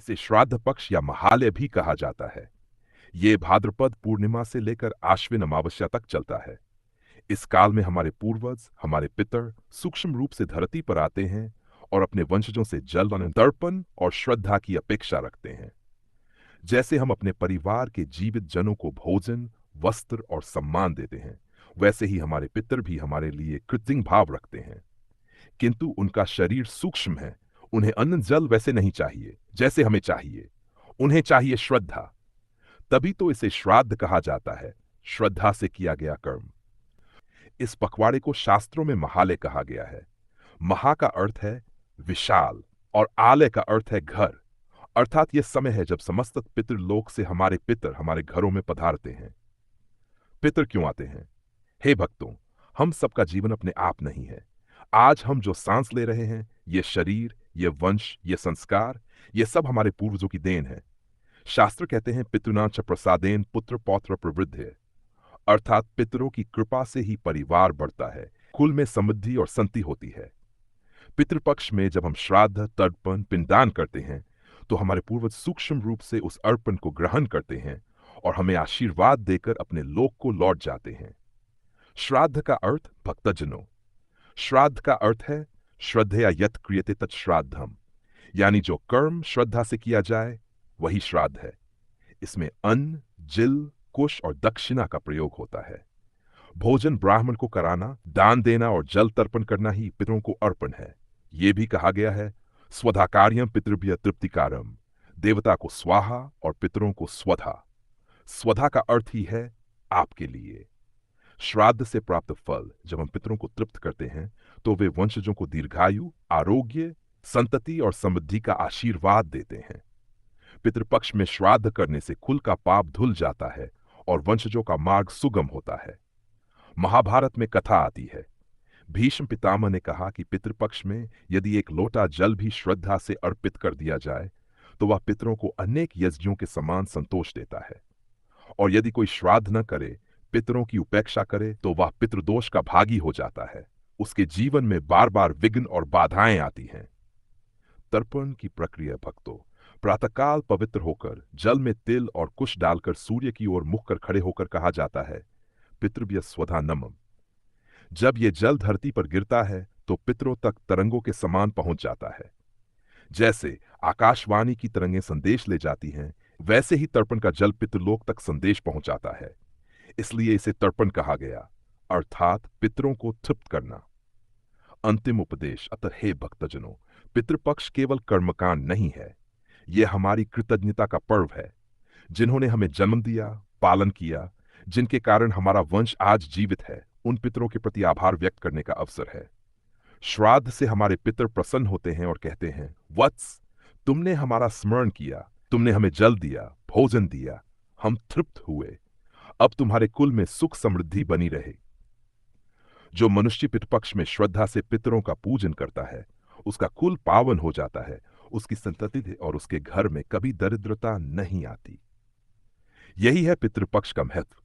इसे श्राद्ध पक्ष या महालय भी कहा जाता है। ये भाद्रपद पूर्णिमा से लेकर आश्विन अमावस्या तक चलता है। इस काल में हमारे पूर्वज, हमारे पितर सूक्ष्म रूप से धरती पर आते हैं और अपने वंशजों से जल, तर्पण और श्रद्धा की अपेक्षा रखते हैं। जैसे हम अपने परिवार के जीवित जनों को भोजन, वस्त्र और सम्मान देते हैं, वैसे ही हमारे पितर भी हमारे लिए कृतज्ञ भाव रखते हैं। किंतु उनका शरीर सूक्ष्म है, उन्हें अन्न जल वैसे नहीं चाहिए जैसे हमें चाहिए। उन्हें चाहिए श्रद्धा। तभी तो इसे श्राद्ध कहा जाता है, श्रद्धा से किया गया कर्म। इस पखवाड़े को शास्त्रों में महालय कहा गया है। महा का अर्थ है विशाल और आलय का अर्थ है घर, अर्थात यह समय है जब समस्त पितृलोक से हमारे पितर हमारे घरों में पधारते हैं। पितर क्यों आते हैं? हे भक्तों, हम सबका जीवन अपने आप नहीं है। आज हम जो सांस ले रहे हैं, ये शरीर, ये वंश, ये संस्कार, ये सब हमारे पूर्वजों की देन है। शास्त्र कहते हैं पितृणां च प्रसादेन पुत्र पौत्र प्रवृद्धि, अर्थात पितरों की कृपा से ही परिवार बढ़ता है, कुल में समृद्धि और संति होती है। पितृपक्ष में जब हम श्राद्ध, तर्पण, पिंडदान करते हैं तो हमारे पूर्वज सूक्ष्म रूप से उस अर्पण को ग्रहण करते हैं और हमें आशीर्वाद देकर अपने लोक को लौट जाते हैं। श्राद्ध का अर्थ भक्तजनों। श्राद्ध का अर्थ है श्रद्धया यत् क्रियते तत् श्राद्धम, यानी जो कर्म श्रद्धा से किया जाए वही श्राद्ध है। इसमें अन्न, जिल, कुश और दक्षिणा का प्रयोग होता है। भोजन ब्राह्मण को कराना, दान देना और जल तर्पण करना ही पितरों को अर्पण है। ये भी कहा गया है स्वधाकार्यम पितृभ्य तृप्तिकारम, देवता को स्वाहा और पितरों को स्वधा। स्वधा का अर्थ ही है आपके लिए। श्राद्ध से प्राप्त फल जब हम पितरों को तृप्त करते हैं तो वे वंशजों को दीर्घायु, आरोग्य, संतति और समृद्धि का आशीर्वाद देते हैं। पितृपक्ष में श्राद्ध करने से कुल का पाप धुल जाता है और वंशजों का मार्ग सुगम होता है। महाभारत में कथा आती है, भीष्म पितामह ने कहा कि पितृपक्ष में यदि एक लोटा जल भी श्रद्धा से अर्पित कर दिया जाए तो वह पितरों को अनेक यज्ञों के समान संतोष देता है। और यदि कोई श्राद्ध न करे, पितरों की उपेक्षा करे, तो वह पितृदोष का भागी हो जाता है। उसके जीवन में बार बार विघ्न और बाधाएं आती हैं। तर्पण की प्रक्रिया भक्तों, प्रातःकाल पवित्र होकर जल में तिल और कुश डालकर सूर्य की ओर मुख कर खड़े होकर कहा जाता है पितृभ्य स्वधा नमः। जब ये जल धरती पर गिरता है तो पितरों तक तरंगों के समान पहुंच जाता है। जैसे आकाशवाणी की तरंगें संदेश ले जाती हैं, वैसे ही तर्पण का जल पितृलोक तक संदेश पहुंचाता है। इसलिए इसे तर्पण कहा गया, अर्थात पितरों को तृप्त करना। अंतिम उपदेश। अतः हे भक्तजनों, पितृपक्ष केवल कर्मकांड नहीं है, यह हमारी कृतज्ञता का पर्व है। जिन्होंने हमें जन्म दिया, पालन किया, जिनके कारण हमारा वंश आज जीवित है, उन पितरों के प्रति आभार व्यक्त करने का अवसर है। श्राद्ध से हमारे पितर प्रसन्न होते हैं और कहते हैं, वत्स, तुमने हमारा स्मरण किया, तुमने हमें जल दिया, भोजन दिया, हम तृप्त हुए। अब तुम्हारे कुल में सुख समृद्धि बनी रहे। जो मनुष्य पितृपक्ष में श्रद्धा से पितरों का पूजन करता है, उसका कुल पावन हो जाता है, उसकी संतति और उसके घर में कभी दरिद्रता नहीं आती। यही है पितृपक्ष का महत्व।